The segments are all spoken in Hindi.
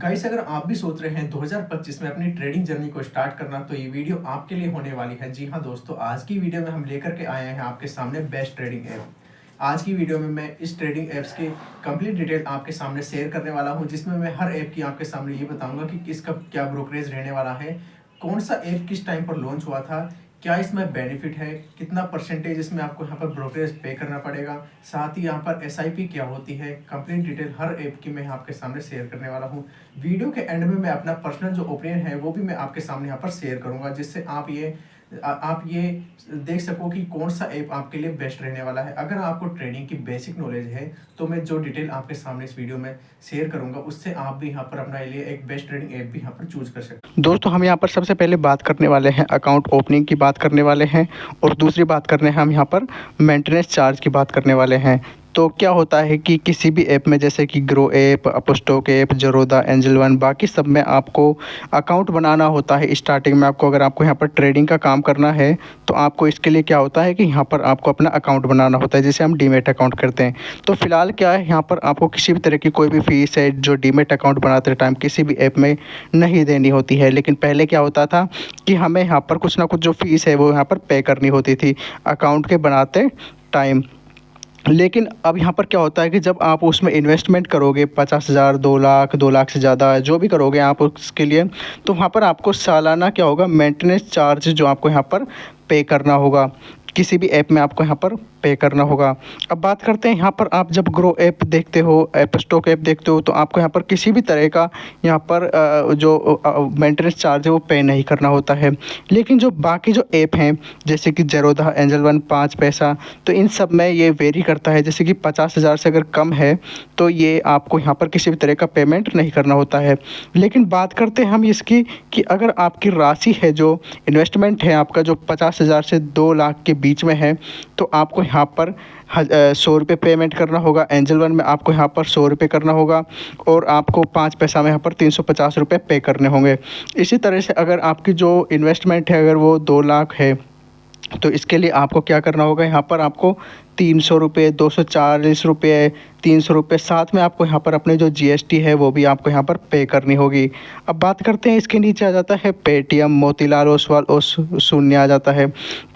गाइस, अगर आप भी सोच रहे हैं 2025 में अपनी ट्रेडिंग जर्नी को स्टार्ट करना, तो ये वीडियो आपके लिए होने वाली है। जी हाँ दोस्तों, आज की वीडियो में हम लेकर के आए हैं आपके सामने बेस्ट ट्रेडिंग ऐप। आज की वीडियो में मैं इस ट्रेडिंग ऐप्स की कंप्लीट डिटेल आपके सामने शेयर करने वाला हूं, जिसमें मैं हर ऐप की आपके सामने ये बताऊंगा कि किसका क्या ब्रोकरेज रहने वाला है, कौन सा ऐप किस टाइम पर लॉन्च हुआ था, क्या इसमें बेनिफिट है, कितना परसेंटेज इसमें आपको यहाँ पर ब्रोकरेज पे करना पड़ेगा, साथ ही यहाँ पर एसआईपी क्या होती है। कंप्लीट डिटेल हर ऐप की मैं आपके सामने शेयर करने वाला हूँ। वीडियो के एंड में मैं अपना पर्सनल जो ओपिनियन है वो भी मैं आपके सामने यहाँ पर शेयर करूँगा, जिससे आप ये देख सको कि कौन सा ऐप आपके लिए बेस्ट रहने वाला है। अगर आपको ट्रेडिंग की बेसिक नॉलेज है तो मैं जो डिटेल आपके सामने इस वीडियो में शेयर करूंगा, उससे आप भी यहाँ पर अपने लिए एक बेस्ट ट्रेडिंग ऐप भी यहाँ पर चूज कर सकते हैं। दोस्तों, हम यहाँ पर सबसे पहले बात करने वाले हैं अकाउंट ओपनिंग की बात करने वाले हैं, और दूसरी बात करने हैं हम यहाँ पर मेंटेनेंस चार्ज की बात करने वाले हैं। तो क्या होता है कि किसी भी ऐप में, जैसे कि grow app, Upstox app, Zerodha, angel one, बाकी सब में आपको अकाउंट बनाना होता है। स्टार्टिंग में अगर आपको यहाँ पर ट्रेडिंग का काम करना है तो आपको इसके लिए क्या होता है कि यहाँ पर आपको अपना अकाउंट बनाना होता है, जिसे हम डीमेट अकाउंट करते हैं। तो फिलहाल क्या है, यहाँ पर आपको किसी भी तरह की कोई भी फीस है जो डीमेट अकाउंट बनाते टाइम किसी भी ऐप में नहीं देनी होती है। लेकिन पहले क्या होता था कि हमें यहाँ पर कुछ ना कुछ जो फीस है वो यहाँ पर पे करनी होती थी अकाउंट के बनाते टाइम। लेकिन अब यहाँ पर क्या होता है कि जब आप उसमें इन्वेस्टमेंट करोगे 50,000, 2 लाख, 2 लाख से ज़्यादा जो भी करोगे आप उसके लिए, तो वहाँ पर आपको सालाना क्या होगा, मेंटेनेंस चार्ज जो आपको यहाँ पर पे करना होगा। किसी भी ऐप में आपको यहाँ पर पे करना होगा। अब बात करते हैं यहाँ पर, आप जब ग्रो ऐप देखते हो, ऐप स्टॉक ऐप देखते हो, तो आपको यहाँ पर किसी भी तरह का यहाँ पर जो मेंटेनेंस चार्ज है वो पे नहीं करना होता है। लेकिन जो बाकी जो ऐप हैं, जैसे कि ज़ेरोधा, एंजल वन, 5 पैसा, तो इन सब में ये वेरी करता है। जैसे कि 50,000 से अगर कम है तो ये आपको यहाँ पर किसी भी तरह का पेमेंट नहीं करना होता है। लेकिन बात करते हैं हम इसकी कि अगर आपकी राशि है, जो इन्वेस्टमेंट है आपका, जो 50,000 से 2 लाख के बीच में है, तो आपको यहाँ पर 100 रुपये पेमेंट करना होगा। एंजल वन में आपको यहाँ पर 100 रुपये करना होगा, और आपको 5 पैसा में यहाँ पर 350 रुपये पे करने होंगे। इसी तरह से अगर आपकी जो इन्वेस्टमेंट है, अगर वो 2 लाख है, तो इसके लिए आपको क्या करना होगा, यहाँ पर आपको 300 रुपये, 240 रुपये, 300 रुपये, साथ में आपको यहाँ पर अपने जो जीएसटी है वो भी आपको यहाँ पर पे करनी होगी। अब बात करते हैं, इसके नीचे आ जाता है पेटीएम, मोतीलाल ओसवाल और शून्य आ जाता है।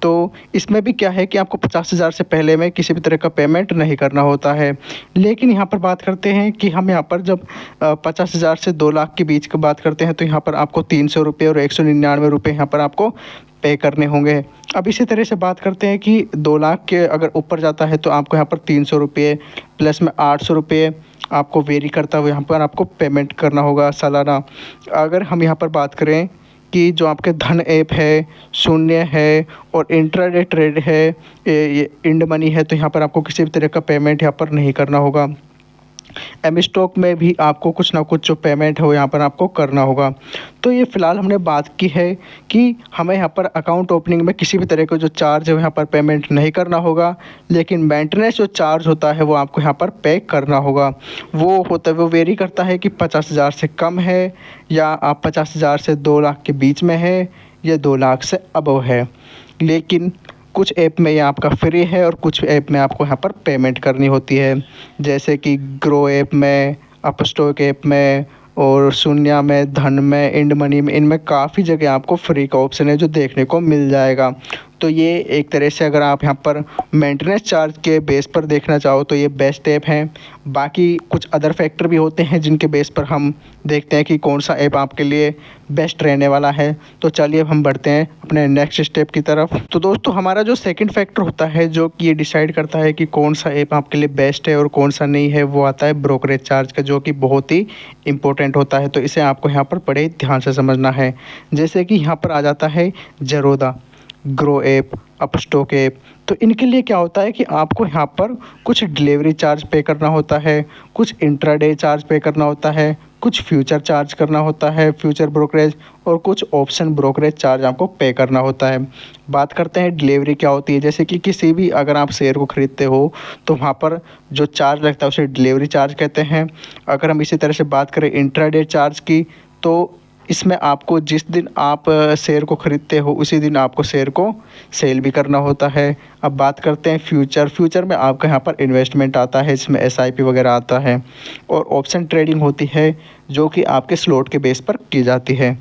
तो इसमें भी क्या है कि आपको 50,000 से पहले में किसी भी तरह का पेमेंट नहीं करना होता है। लेकिन यहाँ पर बात करते हैं कि हम यहाँ पर जब 50,000 से 2 लाख के बीच की बात करते हैं, तो यहाँ पर आपको 300 रुपये और 199 रुपये यहाँ पर आपको पे करने होंगे। अब इसी तरह से बात करते हैं कि 2 लाख के अगर ऊपर जाता है तो आपको यहाँ पर 300 रुपये प्लस में 800 रुपये आपको वेरी करता हुआ यहाँ पर आपको पेमेंट करना होगा सालाना। अगर हम यहाँ पर बात करें कि जो आपके धन ऐप है, शून्य है और इंट्राडे ट्रेड है, ये इंड मनी है, तो यहाँ पर आपको किसी भी तरह का पेमेंट यहाँ पर नहीं करना होगा। एम स्टॉक में भी आपको कुछ ना कुछ जो पेमेंट है वो यहाँ पर आपको करना होगा। तो ये फ़िलहाल हमने बात की है कि हमें यहाँ पर अकाउंट ओपनिंग में किसी भी तरह का जो चार्ज है वो यहाँ पर पेमेंट नहीं करना होगा। लेकिन मेंटेनेंस जो चार्ज होता है वो आपको यहाँ पर पे करना होगा। वो वेरी करता है कि 50,000 से कम है, या आप 50,000 से 2 लाख के बीच में है, या 2 लाख से अबव है। लेकिन कुछ ऐप में ये आपका फ्री है और कुछ ऐप में आपको यहाँ पर पेमेंट करनी होती है, जैसे कि ग्रो ऐप में, अपस्टॉक ऐप में, और शून्य में, धन में, इंड मनी में, इनमें काफ़ी जगह आपको फ्री का ऑप्शन है जो देखने को मिल जाएगा। तो ये एक तरह से अगर आप यहाँ पर मेंटेनेंस चार्ज के बेस पर देखना चाहो तो ये बेस्ट ऐप हैं। बाकी कुछ अदर फैक्टर भी होते हैं जिनके बेस पर हम देखते हैं कि कौन सा ऐप आपके लिए बेस्ट रहने वाला है। तो चलिए अब हम बढ़ते हैं अपने नेक्स्ट स्टेप की तरफ। तो दोस्तों, हमारा जो सेकंड फैक्टर होता है जो कि ये डिसाइड करता है कि कौन सा ऐप आपके लिए बेस्ट है और कौन सा नहीं है, वो आता है ब्रोकरेज चार्ज का, जो कि बहुत ही इंपॉर्टेंट होता है। तो इसे आपको यहाँ पर बड़े ध्यान से समझना है। जैसे कि यहाँ पर आ जाता है Zerodha, grow app, Upstox app. तो इनके लिए क्या होता है कि आपको यहाँ पर कुछ डिलीवरी चार्ज पे करना होता है, कुछ इंट्राडे चार्ज पे करना होता है, कुछ फ्यूचर चार्ज करना होता है, फ्यूचर ब्रोकरेज, और कुछ ऑप्शन ब्रोकरेज चार्ज आपको पे करना होता है। बात करते हैं डिलीवरी क्या होती है। जैसे कि किसी भी अगर आप शेयर को ख़रीदते हो तो वहाँ पर जो चार्ज लगता है उसे डिलीवरी चार्ज कहते हैं। अगर हम इसी तरह से बात करें इंट्राडे चार्ज की, तो इसमें आपको जिस दिन आप शेयर को ख़रीदते हो उसी दिन आपको शेयर को सेल भी करना होता है। अब बात करते हैं फ्यूचर में आपका यहाँ पर इन्वेस्टमेंट आता है, इसमें एसआईपी वगैरह आता है, और ऑप्शन ट्रेडिंग होती है जो कि आपके स्लॉट के बेस पर की जाती है।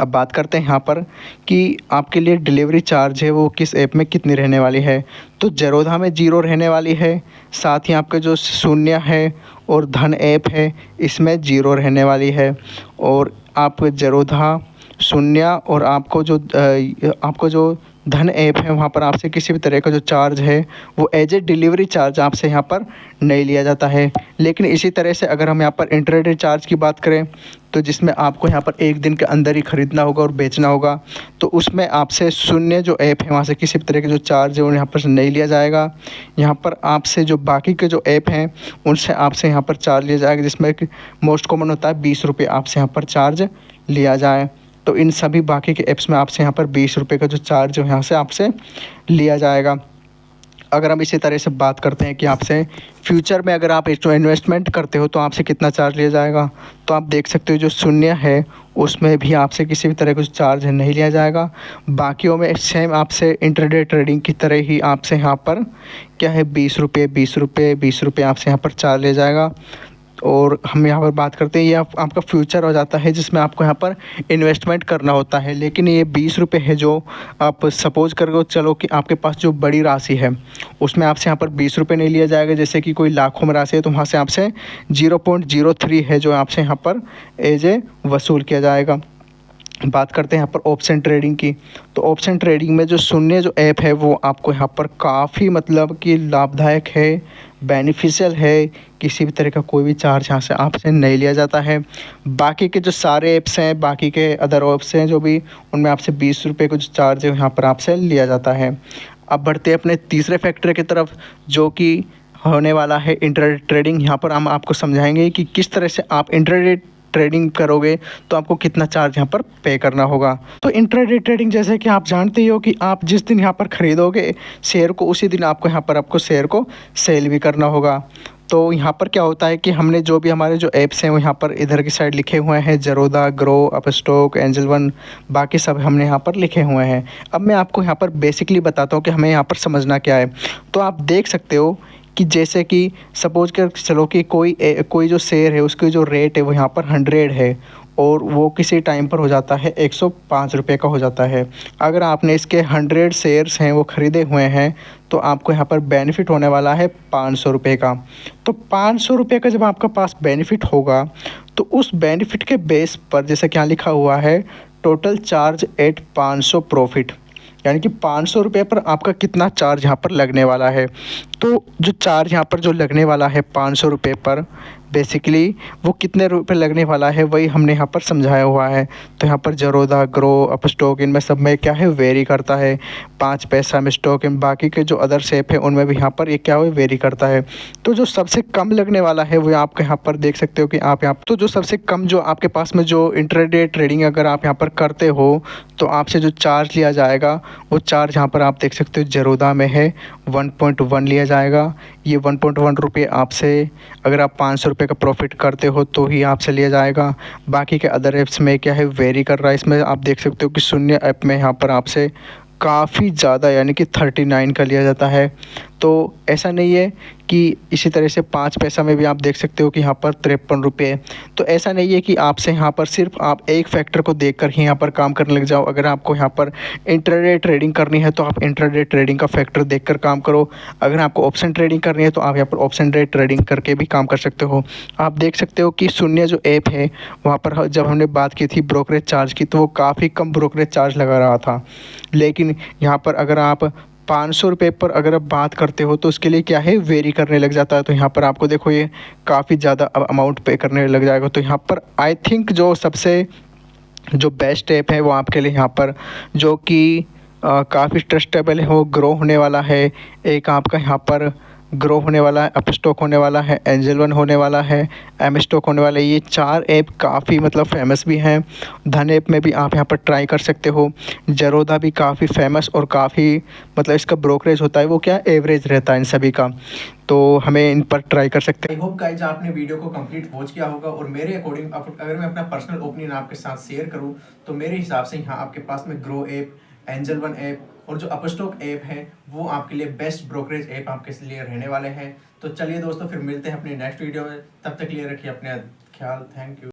अब बात करते हैं यहाँ पर कि आपके लिए डिलीवरी चार्ज है वो किस ऐप में कितनी रहने वाली है। तो ज़ेरोधा में 0 रहने वाली है, साथ ही आपके जो शून्य है और धन ऐप है इसमें 0 रहने वाली है। और आप ज़ेरोधा, शून्य और आपको जो धन ऐप है वहाँ पर आपसे किसी भी तरह का जो चार्ज है वो एज ए डिलीवरी चार्ज आपसे यहाँ पर नहीं लिया जाता है। लेकिन इसी तरह से अगर हम यहाँ पर इंट्राडे चार्ज की बात करें तो जिसमें आपको यहाँ पर एक दिन के अंदर ही ख़रीदना होगा और बेचना होगा, तो उसमें आपसे शून्य जो ऐप है वहाँ से किसी भी तरह के जो चार्ज है वो यहाँ पर नहीं लिया जाएगा। यहाँ पर आपसे जो बाकी के जो ऐप हैं उनसे आपसे यहाँ पर चार्ज लिया जाएगा, जिसमें मोस्ट कॉमन होता है 20 रुपये आपसे यहाँ पर चार्ज लिया जाए। तो इन सभी बाकी के ऐप्स में आपसे यहाँ पर 20 रुपये का जो चार्ज है यहाँ से आपसे लिया जाएगा। अगर हम इसी तरह से बात करते हैं कि आपसे फ्यूचर में अगर आप जो इन्वेस्टमेंट करते हो तो आपसे कितना चार्ज लिया जाएगा, तो आप देख सकते हो जो शून्य है उसमें भी आपसे किसी भी तरह का चार्ज नहीं लिया जाएगा। बाकियों में सेम आपसे इंट्राडे ट्रेडिंग की तरह ही आपसे यहाँ पर क्या है 20 रुपये आपसे यहाँ पर चार्ज लिया जाएगा। और हम यहाँ पर बात करते हैं ये आपका फ्यूचर हो जाता है जिसमें आपको यहाँ पर इन्वेस्टमेंट करना होता है। लेकिन ये 20 रुपये है जो आप सपोज़ करो चलो कि आपके पास जो बड़ी राशि है उसमें आपसे यहाँ पर 20 रुपये नहीं लिया जाएगा। जैसे कि कोई लाखों में राशि है तो वहाँ से आपसे 0.03 है जो आपसे यहाँ पर एज ए वसूल किया जाएगा। बात करते हैं यहाँ पर ऑप्शन ट्रेडिंग की। तो ऑप्शन ट्रेडिंग में जो शून्य जो ऐप है वो आपको यहाँ पर काफ़ी मतलब कि लाभदायक है, बेनिफिशियल है। किसी भी तरह का कोई भी चार्ज यहाँ से आपसे नहीं लिया जाता है। बाकी के जो सारे ऐप्स हैं, बाकी के अदर ऐप्स हैं जो भी, उनमें आपसे 20 रुपये का जो चार्ज है यहाँ पर आपसे लिया जाता है। अब बढ़ते हैं अपने तीसरे फैक्टर की तरफ जो कि होने वाला है इंट्राडे ट्रेडिंग। यहाँ पर हम आपको समझाएंगे कि किस तरह से आप इंट्राडे ट्रेडिंग करोगे तो आपको कितना चार्ज यहाँ पर पे करना होगा। तो इंट्राडे ट्रेडिंग जैसे कि आप जानते ही हो कि आप जिस दिन यहाँ पर ख़रीदोगे शेयर को उसी दिन आपको शेयर को सेल भी करना होगा। तो यहाँ पर क्या होता है कि हमने जो भी हमारे जो ऐप्स हैं वो यहाँ पर इधर की साइड लिखे हुए हैं, Zerodha, grow, Upstox, angel one, बाकी सब हमने यहाँ पर लिखे हुए हैं। अब मैं आपको यहाँ पर बेसिकली बताता हूँ कि हमें यहाँ पर समझना क्या है। तो आप देख सकते हो कि जैसे कि सपोज कर चलो कि कोई जो शेयर है उसकी जो रेट है वो यहाँ पर 100 है और वो किसी टाइम पर हो जाता है 105 रुपये का हो जाता है। अगर आपने इसके 100 शेयर्स हैं वो ख़रीदे हुए हैं तो आपको यहाँ पर बेनिफिट होने वाला है 500 रुपये का। तो 500 रुपये का जब आपका पास बेनिफिट होगा तो उस बेनिफिट के बेस पर जैसे कि यहाँ लिखा हुआ है टोटल चार्ज एट 500 प्रॉफिट, यानी कि 500 रुपये पर आपका कितना चार्ज यहाँ पर लगने वाला है। तो जो चार्ज यहाँ पर जो लगने वाला है 500 रुपये पर बेसिकली वो कितने रुपए लगने वाला है वही हमने यहाँ पर समझाया हुआ है। तो यहाँ पर ज़ेरोधा, ग्रो, अपस्टॉक इनमें सब में क्या है वेरी करता है। 5 पैसा में स्टॉक इन बाकी के जो अदर शेप है उनमें भी यहाँ पर ये क्या है वेरी करता है। तो जो सबसे कम लगने वाला है वो आप यहाँ पर देख सकते हो कि आप यहाँ तो जो सबसे कम जो आपके पास में जो इंट्राडे ट्रेडिंग अगर आप यहाँ पर करते हो तो आपसे जो चार्ज लिया जाएगा वो चार्ज यहाँ पर आप देख सकते हो ज़ेरोधा में है 1.1 लिया जाएगा। ये 1.1 रुपये आपसे अगर आप 500 रुपये का प्रॉफिट करते हो तो ही आपसे लिया जाएगा। बाकी के अदर ऐप्स में क्या है वेरी कर रहा है। इसमें आप देख सकते हो कि शून्य ऐप में यहाँ पर आपसे काफ़ी ज़्यादा यानी कि 39 का लिया जाता है। तो ऐसा नहीं है कि इसी तरह से 5 पैसा में भी आप देख सकते हो कि यहाँ पर 53 रुपये। तो ऐसा नहीं है कि आपसे यहाँ पर सिर्फ आप एक फैक्टर को देखकर ही यहाँ पर काम करने लग जाओ। अगर आपको यहाँ पर इंट्राडे ट्रेडिंग करनी है तो आप इंट्राडे ट्रेडिंग का फैक्टर देखकर काम करो। अगर आपको ऑप्शन ट्रेडिंग करनी है तो आप यहाँ पर ऑप्शन ट्रेडिंग करके भी काम कर सकते हो। आप देख सकते हो कि शून्य जो ऐप है वहाँ पर जब हमने बात की थी ब्रोकरेज चार्ज की तो वो काफ़ी कम ब्रोकरेज चार्ज लगा रहा था। लेकिन यहाँ पर अगर आप 500 रुपये पर अगर आप बात करते हो तो उसके लिए क्या है वेरी करने लग जाता है। तो यहाँ पर आपको देखो ये काफ़ी ज़्यादा अमाउंट पे करने लग जाएगा। तो यहाँ पर आई थिंक जो सबसे जो बेस्ट ऐप है वो आपके लिए यहाँ पर जो कि काफ़ी ट्रस्टेबल है वो ग्रो होने वाला है। एक आपका यहाँ पर ग्रो होने वाला है, अपस्टॉक होने वाला है, एंजल वन होने वाला है, एम स्टॉक होने वाला है। ये 4 ऐप काफ़ी मतलब फेमस भी हैं। धन ऐप में भी आप यहाँ पर ट्राई कर सकते हो। ज़ेरोधा भी काफ़ी फेमस और काफ़ी मतलब इसका ब्रोकरेज होता है वो क्या एवरेज रहता है इन सभी का। तो हमें इन पर ट्राई कर सकते आई होप गाइज आपने वीडियो को कंप्लीट वॉच किया होगा। और मेरे अकॉर्डिंग अगर मैं अपना पर्सनल ओपिनियन आपके साथ शेयर करूं तो मेरे हिसाब से यहाँ आपके पास में grow app, angel one app और जो अपस्टॉक ऐप है वो आपके लिए बेस्ट ब्रोकरेज ऐप आपके लिए रहने वाले हैं। तो चलिए दोस्तों, फिर मिलते हैं अपने नेक्स्ट वीडियो में। तब तक लिए रखिए अपने ख्याल। Thank you.